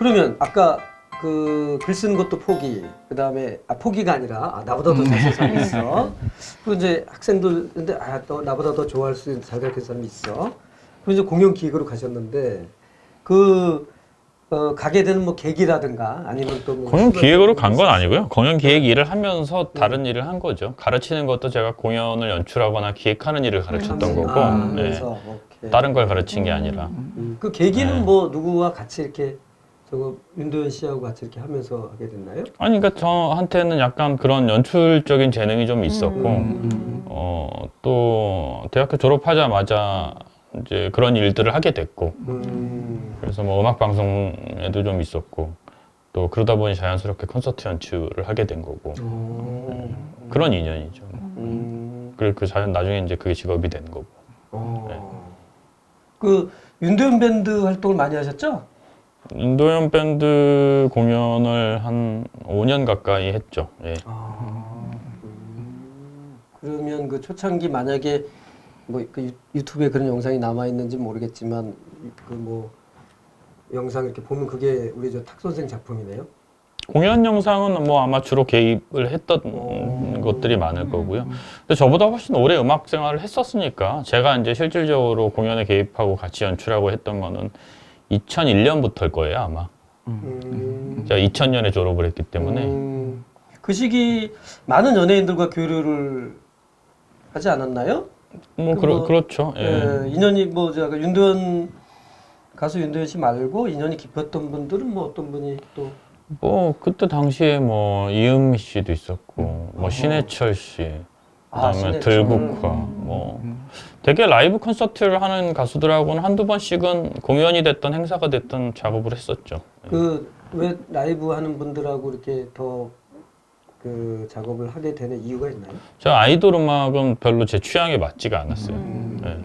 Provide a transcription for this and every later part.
그러면 아까 그 글 쓰는 것도 포기, 그 다음에 포기가 아니라 나보다 더 잘하는 사람이 있어. 그리고 이제 학생들 근데 또 나보다 더 좋아할 수 있는 잘 가르치는 사람이 있어. 그리고 이제 공연 기획으로 가셨는데 가게 되는 뭐 계기라든가 아니면 또 뭐 공연 기획으로 간 건 아니고요. 공연 기획 일을 하면서 다른 일을 한 거죠. 가르치는 것도 제가 공연을 연출하거나 기획하는 일을 가르쳤던 거고, 네. 그래서 오케이. 다른 걸 가르친 게 아니라. 그 계기는 네. 뭐 누구와 같이 이렇게 윤도현 씨하고 같이 이렇게 하면서 하게 됐나요? 아니, 그러니까 저한테는 약간 그런 연출적인 재능이 좀 있었고, 또 대학교 졸업하자마자 이제 그런 일들을 하게 됐고, 그래서 뭐 음악 방송에도 좀 있었고, 또 그러다 보니 자연스럽게 콘서트 연출을 하게 된 거고, 그런 인연이죠. 그리고 나중에 이제 그게 직업이 된 거고. 네. 그 윤도현 밴드 활동을 많이 하셨죠? 윤도현 밴드 공연을 한 5년 가까이 했죠. 예. 그러면 그 초창기 만약에 뭐 그 유튜브에 그런 영상이 남아 있는지 모르겠지만 그 뭐 영상 이렇게 보면 그게 우리 저 탁 선생 작품이네요. 공연 영상은 뭐 아마 주로 개입을 했던 것들이 많을 거고요. 근데 저보다 훨씬 오래 음악 생활을 했었으니까 제가 이제 실질적으로 공연에 개입하고 같이 연출하고 했던 거는 2001년부터일 거예요, 아마. 제가 2000년에 졸업을 했기 때문에. 그 시기 많은 연예인들과 교류를 하지 않았나요? 뭐 그렇죠. 예. 인연이 뭐 제가 가수 윤도현 씨 말고 인연이 깊었던 분들은 뭐 어떤 분이 또 뭐 그때 당시에 뭐 이은미 씨도 있었고 뭐 신해철 씨, 그다음에 신해철. 들국화 뭐 되게 라이브 콘서트를 하는 가수들하고는 한두 번씩은 공연이 됐던 행사가 됐던 작업을 했었죠. 그 왜 라이브 하는 분들하고 이렇게 더 그 작업을 하게 되는 이유가 있나요? 저 아이돌 음악은 별로 제 취향에 맞지가 않았어요. 예.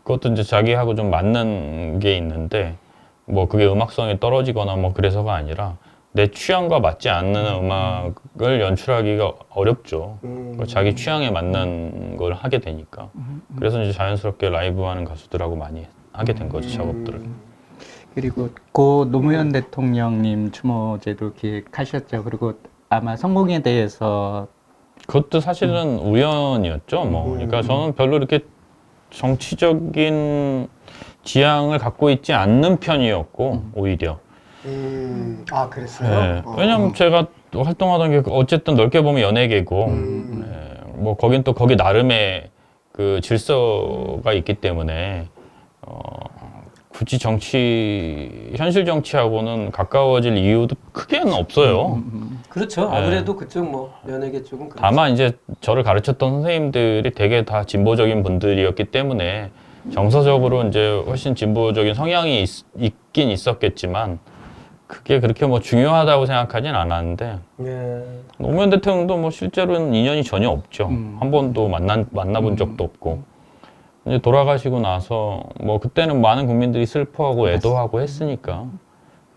그것도 이제 자기하고 좀 맞는 게 있는데 뭐 그게 음악성이 떨어지거나 뭐 그래서가 아니라 내 취향과 맞지 않는 음악을 연출하기가 어렵죠. 자기 취향에 맞는 걸 하게 되니까. 그래서 이제 자연스럽게 라이브 하는 가수들하고 많이 하게 된 거죠, 작업들을. 그리고 고 노무현 대통령님 추모제도 기획하셨죠. 그리고 아마 성공에 대해서 그것도 사실은 우연이었죠. 뭐. 그러니까 저는 별로 이렇게 정치적인 지향을 갖고 있지 않는 편이었고, 오히려. 그랬어요? 네. 왜냐면 제가 활동하던 게 어쨌든 넓게 보면 연예계고, 뭐 거긴 또 거기 나름의 그 질서가 있기 때문에, 굳이 현실 정치하고는 가까워질 이유도 크게는 없어요. 그렇죠. 아무래도 그쪽 뭐 연예계 쪽은 그렇죠. 다만 이제 저를 가르쳤던 선생님들이 되게 다 진보적인 분들이었기 때문에 정서적으로 이제 훨씬 진보적인 성향이 있긴 있었겠지만 그게 그렇게 뭐 중요하다고 생각하진 않았는데 노무현 대통령도 뭐 실제로는 인연이 전혀 없죠. 한 번도 만나본 적도 없고 이제 돌아가시고 나서 뭐 그때는 많은 국민들이 슬퍼하고 애도하고 했으니까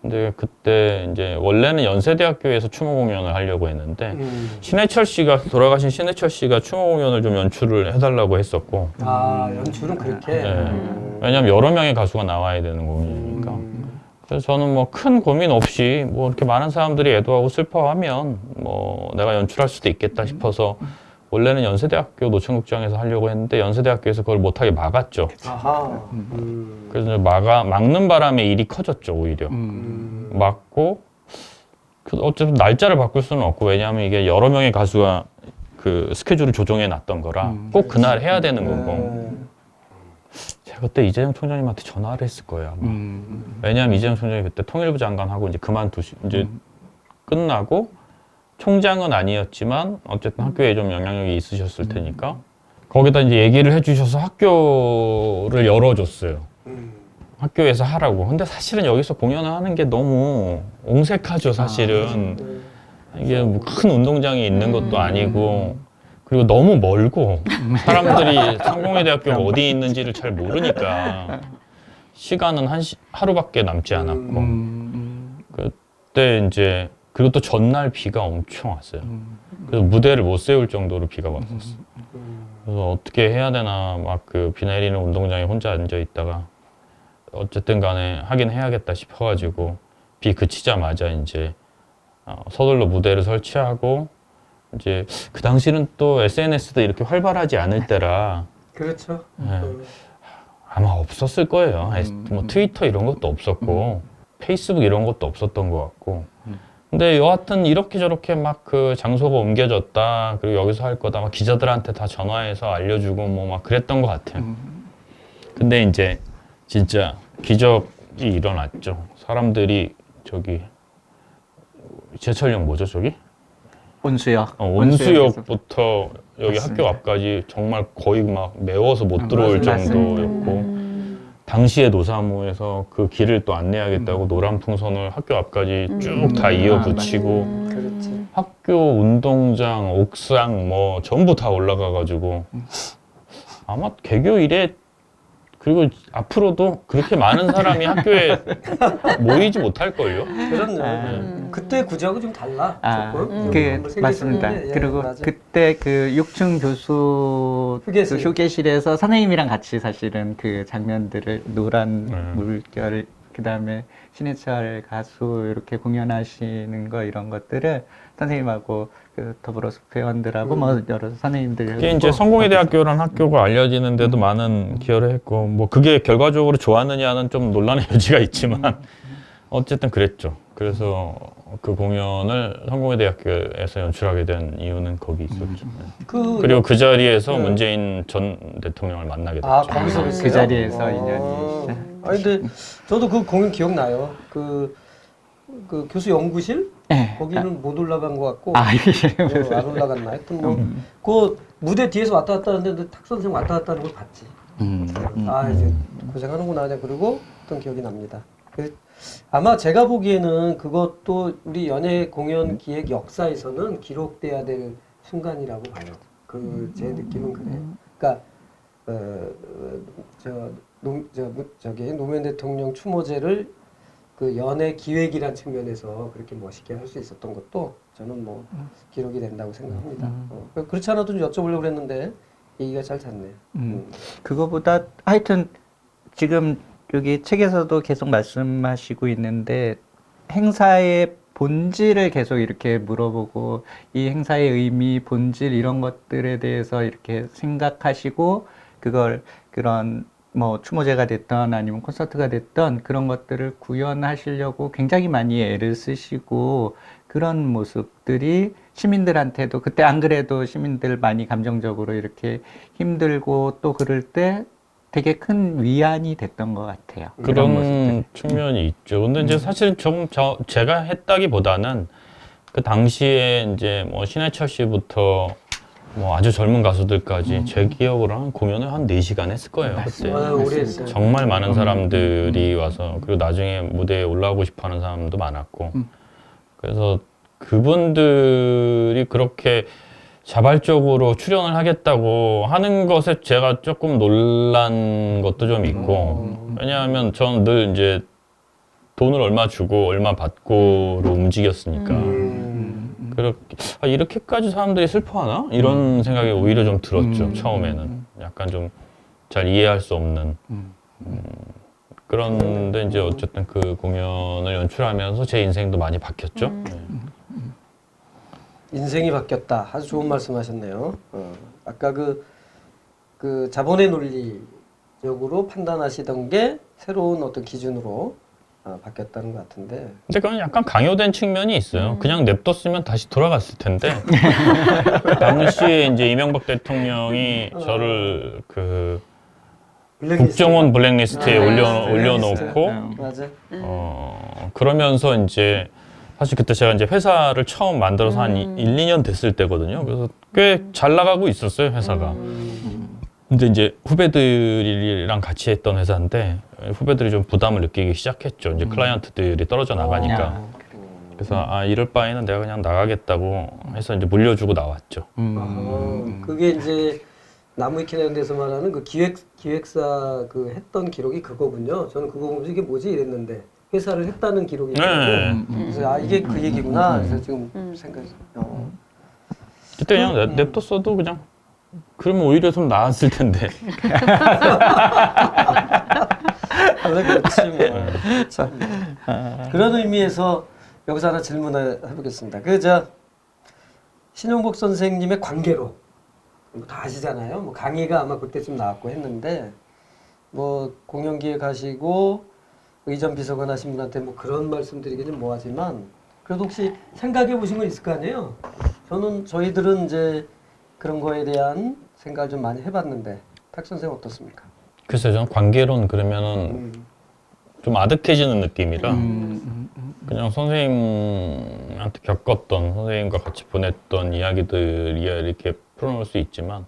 근데 그때 이제 원래는 연세대학교에서 추모 공연을 하려고 했는데 돌아가신 신해철 씨가 추모 공연을 좀 연출을 해달라고 했었고 연출은 그렇게 왜냐하면 여러 명의 가수가 나와야 되는 공연이니까 그래서 저는 뭐 큰 고민 없이 뭐 이렇게 많은 사람들이 애도하고 슬퍼하면 뭐 내가 연출할 수도 있겠다 싶어서 원래는 연세대학교 노천극장에서 하려고 했는데 연세대학교에서 그걸 못하게 막았죠. 그래서 막는 바람에 일이 커졌죠, 오히려. 막고 어쨌든 날짜를 바꿀 수는 없고 왜냐하면 이게 여러 명의 가수가 그 스케줄을 조정해 놨던 거라 꼭 그날 해야 되는 거고. 제가 그때 이재명 총장님한테 전화를 했을 거예요, 아마. 왜냐하면 이재명 총장이 그때 통일부 장관하고 이제 이제 끝나고 총장은 아니었지만 어쨌든 학교에 좀 영향력이 있으셨을 테니까 거기다 이제 얘기를 해주셔서 학교를 열어줬어요. 학교에서 하라고. 근데 사실은 여기서 공연을 하는 게 너무 옹색하죠, 사실은. 이게 뭐 큰 운동장이 있는 것도 아니고 그리고 너무 멀고 사람들이 상공회대학교가 어디 있는지를 잘 모르니까 시간은 하루밖에 남지 않았고 그때 이제 그리고 또 전날 비가 엄청 왔어요. 그래서 무대를 못 세울 정도로 비가 왔었어요. 그래서 어떻게 해야 되나 막 그 비 내리는 운동장에 혼자 앉아 있다가 어쨌든 간에 하긴 해야겠다 싶어가지고 비 그치자마자 이제 서둘러 무대를 설치하고 이제 그 당시는 또 SNS도 이렇게 활발하지 않을 때라 그렇죠. 네. 아마 없었을 거예요. 뭐 트위터 이런 것도 없었고 페이스북 이런 것도 없었던 것 같고 근데 여하튼 이렇게 저렇게 막 그 장소가 옮겨졌다 그리고 여기서 할 거다 막 기자들한테 다 전화해서 알려주고 뭐 막 그랬던 것 같아요. 근데 이제 진짜 기적이 일어났죠. 사람들이 저기 제철역 뭐죠 저기? 온수역. 온수역부터 여기 맞습니다. 학교 앞까지 정말 거의 막 매워서 못 들어올 맞습니다. 정도였고 당시에 노사모에서 그 길을 또 안내하겠다고 노란 풍선을 학교 앞까지 쭉 다 이어붙이고 그렇지. 학교 운동장, 옥상 뭐 전부 다 올라가가지고 아마 개교 이래 그리고 앞으로도 그렇게 많은 사람이 학교에 모이지 못할걸요? 그렇네. 그때 구조하고 좀 달라. 조금. 한번 맞습니다. 생겼었는데, 예, 그리고 맞아. 그때 그 육충 교수 휴게실. 그 휴게실에서 선생님이랑 같이 사실은 그 장면들을 노란 물결 그다음에 신해철 가수 이렇게 공연하시는 거 이런 것들을 선생님하고 그 더불어서 회원들하고 뭐 여러 선생님들 그게 이제 성공회 대학교라는 학교가 알려지는데도 많은 기여를 했고 뭐 그게 결과적으로 좋았느냐는 좀 논란의 여지가 있지만 어쨌든 그랬죠. 그래서 그 공연을 성공회 대학교에서 연출하게 된 이유는 거기 있었죠. 그리고 그 자리에서 문재인 전 대통령을 만나게 됐죠. 거기서 그 자리에서 인연이 시작. 아니 근데 저도 그 공연 기억나요. 그 교수 연구실 네. 거기는 못 올라간 것 같고 예. 안 올라갔나 하여튼 뭐그 무대 뒤에서 왔다 갔다 하는데 탁 선생 왔다 갔다 하는 걸 봤지. 이제 고생하는구나 그리고 어떤 기억이 납니다. 아마 제가 보기에는 그것도 우리 연예 공연 기획 역사에서는 기록돼야 될 순간이라고 봐요. 제 느낌은 그래요. 그러니까 저기 노무현 대통령 추모제를 그 연예 기획이란 측면에서 그렇게 멋있게 할 수 있었던 것도 저는 뭐 기록이 된다고 생각합니다. 그렇지 않아도 좀 여쭤보려고 그랬는데 얘기가 잘 닿네요. 그거보다 하여튼 지금 여기 책에서도 계속 말씀하시고 있는데 행사의 본질을 계속 이렇게 물어보고 이 행사의 의미, 본질 이런 것들에 대해서 이렇게 생각하시고 그걸 그런 뭐 추모제가 됐던 아니면 콘서트가 됐던 그런 것들을 구현하시려고 굉장히 많이 애를 쓰시고 그런 모습들이 시민들한테도 그때 안 그래도 시민들 많이 감정적으로 이렇게 힘들고 또 그럴 때 되게 큰 위안이 됐던 것 같아요. 그런 측면이 있죠. 근데 이제 사실은 제가 했다기보다는 그 당시에 이제 뭐 신해철 씨부터 뭐 아주 젊은 가수들까지 제 기억으로 한 공연을 한 4시간 했을 거예요. 그때. 오래 했어요. 정말 많은 사람들이 와서 그리고 나중에 무대에 올라오고 싶어 하는 사람도 많았고 그래서 그분들이 그렇게 자발적으로 출연을 하겠다고 하는 것에 제가 조금 놀란 것도 좀 있고 왜냐하면 저는 늘 이제 돈을 얼마 주고 얼마 받고로 움직였으니까 그렇게 이렇게까지 사람들이 슬퍼하나? 이런 생각이 오히려 좀 들었죠. 처음에는 약간 좀 잘 이해할 수 없는 그런데 이제 어쨌든 그 공연을 연출하면서 제 인생도 많이 바뀌었죠. 네. 인생이 바뀌었다. 아주 좋은 말씀하셨네요. 아까 그 자본의 논리적으로 판단하시던 게 새로운 어떤 기준으로 바뀌었다는 것 같은데. 근데 그건 약간 강요된 측면이 있어요. 그냥 냅뒀으면 다시 돌아갔을 텐데. 당시에 이제 이명박 대통령이 저를 그 국정원 블랙리스트에 올려놓고 맞아. 그러면서 이제 사실 그때 제가 이제 회사를 처음 만들어서 한 1, 2년 됐을 때거든요. 그래서 꽤 잘 나가고 있었어요, 회사가. 근데 이제 후배들이랑 같이 했던 회사인데 후배들이 좀 부담을 느끼기 시작했죠. 이제 클라이언트들이 떨어져 나가니까. 그래서 이럴 바에는 내가 그냥 나가겠다고 해서 이제 물려주고 나왔죠. 그게 이제 나무위키 이런 데서 말하는 그 기획사 그 했던 기록이 그거군요. 저는 그거 보면서 이게 뭐지 이랬는데 회사를 했다는 기록이 있고 그래서 이게 그 얘기구나. 그래서 지금 생각했어요. 그때 그냥 냅뒀어도 그냥 그러면 오히려 좀 나았을 텐데. 원래 그렇지 뭐. 참. 그런 의미에서 여기서 하나 질문을 해보겠습니다. 저 신용복 선생님의 관계로 뭐다 아시잖아요. 뭐 강의가 아마 그때쯤 나왔고 했는데 뭐 공연기에 가시고 의전 비서관 하신 분한테 뭐 그런 말씀드리기는 뭐하지만 그래도 혹시 생각해 보신 건 있을 거 아니에요? 저희들은 이제 그런 거에 대한 생각을 좀 많이 해봤는데 탁 선생 어떻습니까? 글쎄요, 저는 관계론 그러면은 좀 아득해지는 느낌이라 그냥 선생님한테 겪었던 선생님과 같이 보냈던 이야기들이야 이렇게 풀어놓을 수 있지만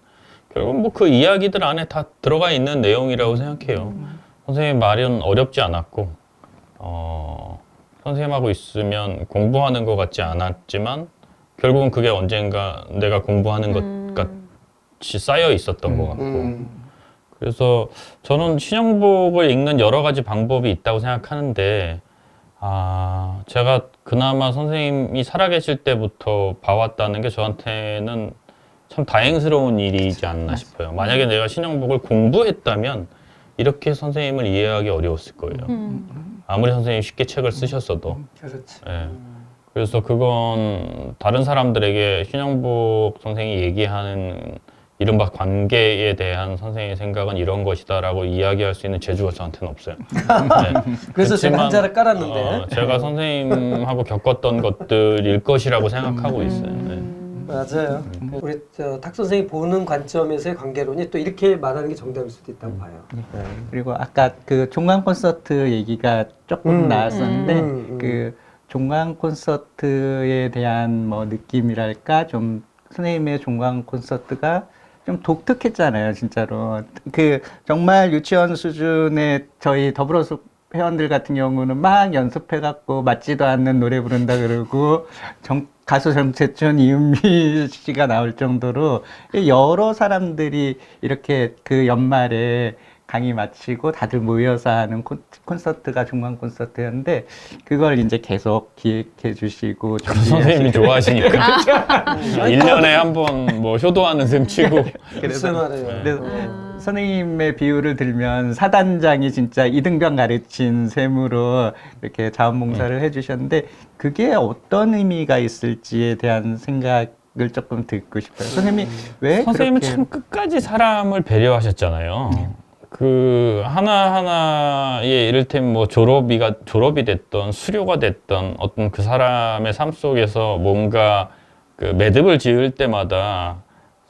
결국 뭐 그 이야기들 안에 다 들어가 있는 내용이라고 생각해요. 선생님 말은 어렵지 않았고 선생님하고 있으면 공부하는 것 같지 않았지만 결국은 그게 언젠가 내가 공부하는 것 같이 쌓여 있었던 것 같고 그래서 저는 신영복을 읽는 여러 가지 방법이 있다고 생각하는데 제가 그나마 선생님이 살아계실 때부터 봐왔다는 게 저한테는 참 다행스러운 일이지 않나 싶어요. 만약에 내가 신영복을 공부했다면 이렇게 선생님을 이해하기 어려웠을 거예요. 아무리 선생님이 쉽게 책을 쓰셨어도. 그렇지. 예. 그래서 그건 다른 사람들에게 신영복 선생이 얘기하는 이른바 관계에 대한 선생님의 생각은 이런 것이다라고 이야기할 수 있는 재주가 저한테는 없어요. 네. 그래서 제가 그렇지만, 한자를 깔았는데 제가 선생님하고 겪었던 것들일 것이라고 생각하고 있어요. 네. 맞아요. 우리 탁 선생이 보는 관점에서의 관계론이 또 이렇게 말하는 게 정답일 수도 있다고 봐요. 네. 그리고 아까 그 종강 콘서트 얘기가 조금 나왔었는데 그 종강 콘서트에 대한 뭐 느낌이랄까 좀 선생님의 종강 콘서트가 좀 독특했잖아요, 진짜로. 그 정말 유치원 수준의 저희 더불어숲 회원들 같은 경우는 막 연습해갖고 맞지도 않는 노래 부른다 그러고 가수 정채춘, 이은미 씨가 나올 정도로 여러 사람들이 이렇게 그 연말에 강의 마치고 다들 모여서 하는 콘서트가 중간 콘서트였는데 그걸 이제 계속 기획해 주시고 선생님이 좋아하시니까 1년에 한 번 뭐 효도하는 셈 치고 글쎄 말이에요. 그래서 선생님의 비유를 들면 사단장이 진짜 이등병 가르친 셈으로 이렇게 자원봉사를 해주셨는데 그게 어떤 의미가 있을지에 대한 생각을 조금 듣고 싶어요. 선생님이 왜 선생님은 그렇게 참 끝까지 사람을 배려하셨잖아요. 그 하나하나의 이를테면 뭐 졸업이 됐던 수료가 됐던 어떤 그 사람의 삶 속에서 뭔가 그 매듭을 지을 때마다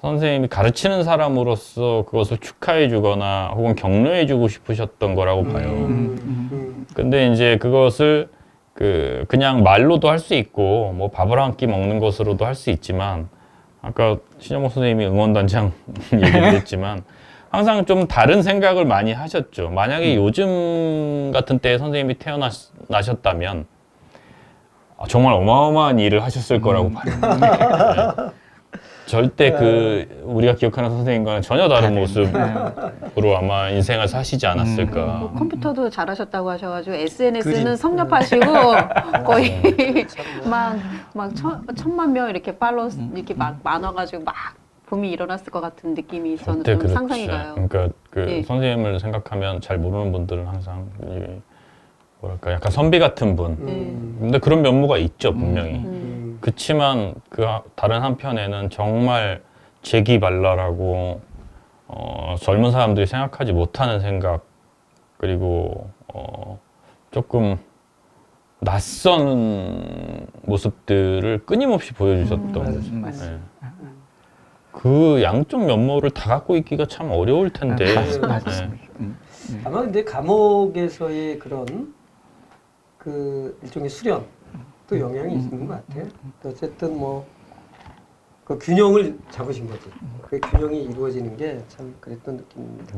선생님이 가르치는 사람으로서 그것을 축하해 주거나 혹은 격려해 주고 싶으셨던 거라고 봐요. 근데 이제 그것을 그냥 말로도 할 수 있고 뭐 밥을 한 끼 먹는 것으로도 할 수 있지만 아까 신영복 선생님이 응원단장 얘기를 했지만 항상 좀 다른 생각을 많이 하셨죠. 만약에 요즘 같은 때에 선생님이 태어나셨다면 정말 어마어마한 일을 하셨을 거라고 봐요. 네. 절대 우리가 기억하는 선생님과는 전혀 다른 모습으로 아마 인생을 사시지 않았을까. 뭐 컴퓨터도 잘하셨다고 하셔가지고 SNS는 섭렵하시고 거의 막 1,000만 명 이렇게 팔로우 이렇게 막 많아가지고 막 붐이 일어났을 것 같은 느낌이 저는 절대 좀 그렇지. 상상이 가요. 그러니까 예. 선생님을 생각하면 잘 모르는 분들은 항상 뭐랄까 약간 선비 같은 분. 근데 그런 면모가 있죠 분명히. 그치만 다른 한편에는 정말 재기발랄하고 젊은 사람들이 생각하지 못하는 생각 그리고 조금 낯선 모습들을 끊임없이 보여주셨던 거죠. 네. 그 양쪽 면모를 다 갖고 있기가 참 어려울 텐데. 맞습니다. 아마 근데 감옥에서의 그런 그 일종의 수련 또 영향이 있는 것 같아요. 어쨌든 뭐 그 균형을 잡으신 거지. 그 균형이 이루어지는 게 참 그랬던 느낌입니다.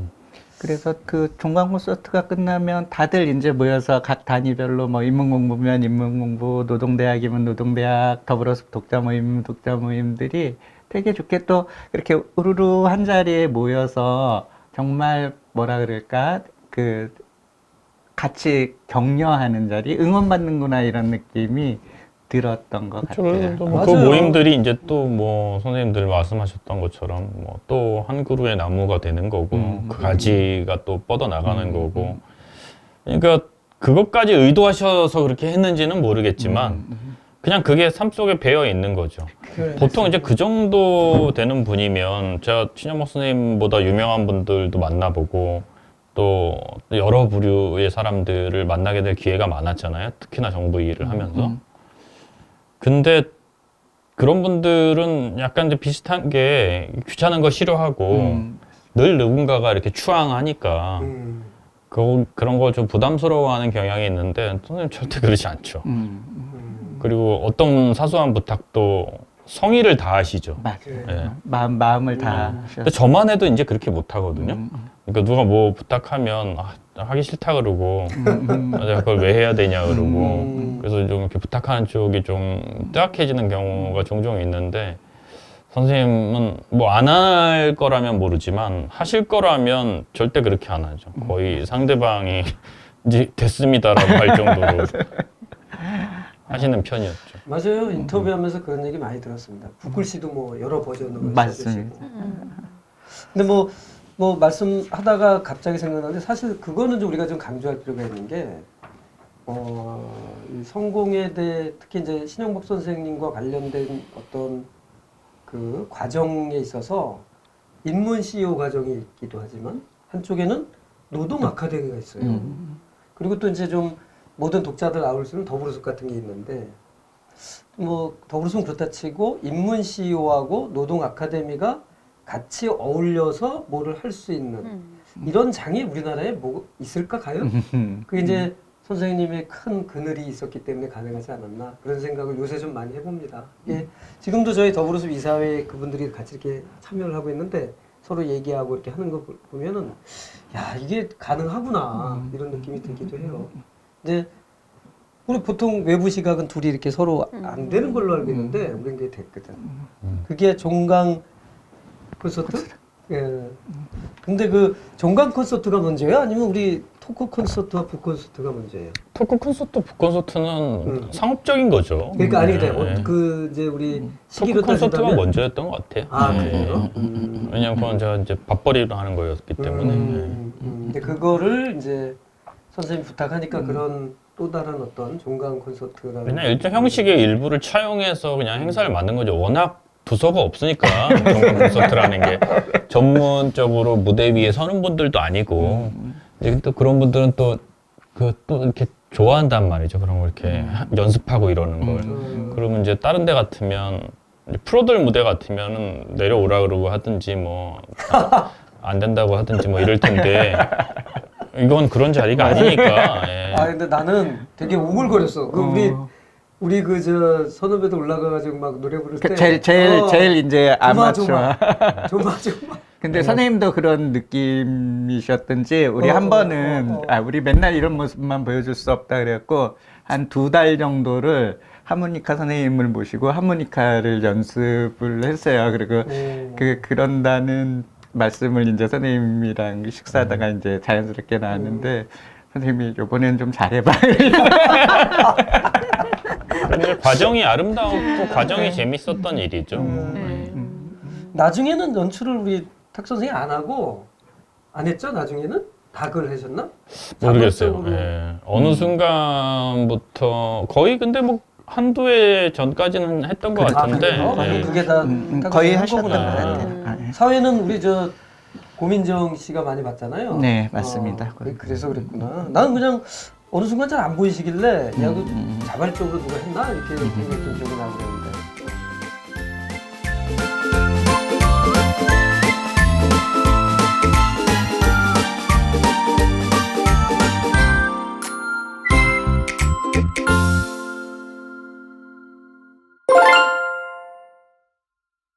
그래서 그 종강 콘서트가 끝나면 다들 이제 모여서 각 단위별로 뭐 인문공부면 인문공부, 노동대학이면 노동대학, 더불어서 독자 모임, 독자 모임들이 되게 좋게 또 이렇게 우르르 한 자리에 모여서 정말 뭐라 그럴까 그 같이 격려하는 자리, 응원받는구나 이런 느낌이 들었던 것 같아요. 그 맞아요. 모임들이 이제 또 뭐 선생님들 말씀하셨던 것처럼 뭐 또 한 그루의 나무가 되는 거고 그 가지가 또 뻗어 나가는 거고 그러니까 그것까지 의도하셔서 그렇게 했는지는 모르겠지만 그냥 그게 삶 속에 배어 있는 거죠. 보통 이제 그 정도 되는 분이면 제가 신현목 선생님보다 유명한 분들도 만나보고 또 여러 부류의 사람들을 만나게 될 기회가 많았잖아요. 특히나 정부 일을 하면서. 근데 그런 분들은 약간 이제 비슷한 게 귀찮은 거 싫어하고 늘 누군가가 이렇게 추앙하니까 그런 걸 좀 부담스러워하는 경향이 있는데 선생님 절대 그러지 않죠. 그리고 어떤 사소한 부탁도 성의를 다하시죠. 맞아요. 예. 마음을 다. 근데 저만 해도 이제 그렇게 못 하거든요. 그러니까 누가 뭐 부탁하면 하기 싫다 그러고 내가 그걸 왜 해야 되냐 그러고 그래서 좀 이렇게 부탁하는 쪽이 좀 뜨악해지는 경우가 종종 있는데 선생님은 뭐 안 할 거라면 모르지만 하실 거라면 절대 그렇게 안 하죠. 거의 상대방이 이제 됐습니다라고 할 정도로 하시는 편이었죠. 맞아요. 인터뷰하면서 그런 얘기 많이 들었습니다. 북글씨도 뭐 여러 버전으로 맞습니다. 써주시고. 근데 뭐 말씀하다가 갑자기 생각나는데 사실 그거는 좀 우리가 좀 강조할 필요가 있는 게 이 성공에 대해 특히 이제 신영복 선생님과 관련된 어떤 그 과정에 있어서 인문 CEO 과정이 있기도 하지만 한쪽에는 노동 아카데미가 있어요. 그리고 또 이제 좀 모든 독자들 아울 수 있는 더불어숲 같은 게 있는데 뭐 더불어숲은 그렇다 치고 인문 CEO하고 노동 아카데미가 같이 어울려서 뭐를 할 수 있는 이런 장이 우리나라에 뭐 있을까 가요? 그게 이제 선생님의 큰 그늘이 있었기 때문에 가능하지 않았나 그런 생각을 요새 좀 많이 해봅니다. 이게 지금도 저희 더불어숲 이사회 그분들이 같이 이렇게 참여를 하고 있는데 서로 얘기하고 이렇게 하는 거 보면은 야 이게 가능하구나 이런 느낌이 들기도 해요. 이제 우리 보통 외부 시각은 둘이 이렇게 서로 안 되는 걸로 알고 있는데 우리는 그게 됐거든. 그게 종강 콘서트? 예. 근데 그 종강 콘서트가 먼저예요? 아니면 우리 토크 콘서트와 북 콘서트가 먼저예요? 토크 콘서트, 북 콘서트는 상업적인 거죠. 그러니까 아니 근데 네. 그 이제 우리 시기로 토크 콘서트가 따진다면 먼저였던 것 같아요. 아 네. 그래요? 왜냐면 그건 제가 이제 밥벌이로 하는 거였기 때문에. 근데 그거를 이제 선생님 부탁하니까 그런 또 다른 어떤 종강 콘서트라는 그냥 일정 형식의 일부를 차용해서 그냥 행사를 만든 거죠. 워낙 부서가 없으니까 종강 콘서트라는 게 전문적으로 무대 위에 서는 분들도 아니고 이제 또 그런 분들은 또 이렇게 좋아한단 말이죠. 그런 걸 이렇게 연습하고 이러는 걸. 그러면 이제 다른 데 같으면 이제 프로들 무대 같으면은 내려오라 그러고 하든지 뭐 안 된다고 하든지 뭐 이럴 텐데 이건 그런 자리가 아니니까. 예. 아 근데 나는 되게 오글거렸어. 그 우리 그 저 선후배도 올라가가지고 막 노래 부를 때 제일 이제 아마추어. 조마 근데 선생님도 그런 느낌이셨던지 우리 한 번은 우리 맨날 이런 모습만 보여줄 수 없다 그래갖고 한 2달 정도를 하모니카 선생님을 모시고 하모니카를 연습을 했어요. 그리고 그런다는 말씀을 이제 선생님이랑 식사하다가 이제 자연스럽게 나왔는데 선생님이 요번엔 좀 잘해봐. 근데 과정이 아름다웠고 과정이 재밌었던 일이죠. 나중에는 연출을 우리 탁 선생이 안 하고 안 했죠? 나중에는 닭을 하셨나? 모르겠어요. 자발적으로. 예. 어느 순간부터 거의 근데 뭐 한두 해 전까지는 했던 것 같은데. 그래요? 예. 그게 다 거의 탁 하셨던 것 거구나. 같아요. 사회는 우리 저 고민정 씨가 많이 봤잖아요. 네, 맞습니다. 그래서 그랬구나. 나는 그냥 어느 순간 잘 안 보이시길래 야, 그 자발적으로 누가 했나 이렇게 생각했던 기억이 나고 그랬는데